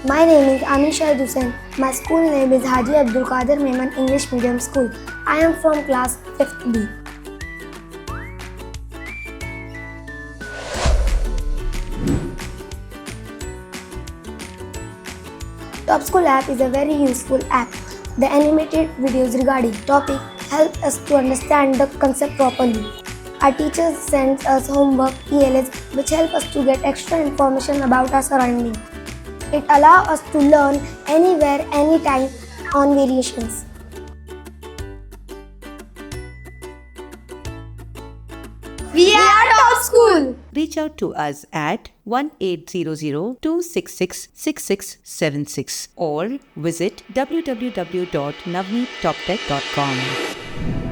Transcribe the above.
My name is Anisha Hussain. My school name is Haji Abdul Kader Memon English Medium School. I am from class 5th B. TopSchool app is a very useful app. The animated videos regarding topic help us to understand the concept properly. Our teachers send us homework, ELS, which help us to get extra information about our surrounding. It allows us to learn anywhere, anytime on variations. We are TopSchool! Reach out to us at 1800-266-6676 or visit www.NAVNEETTOPTECH.com.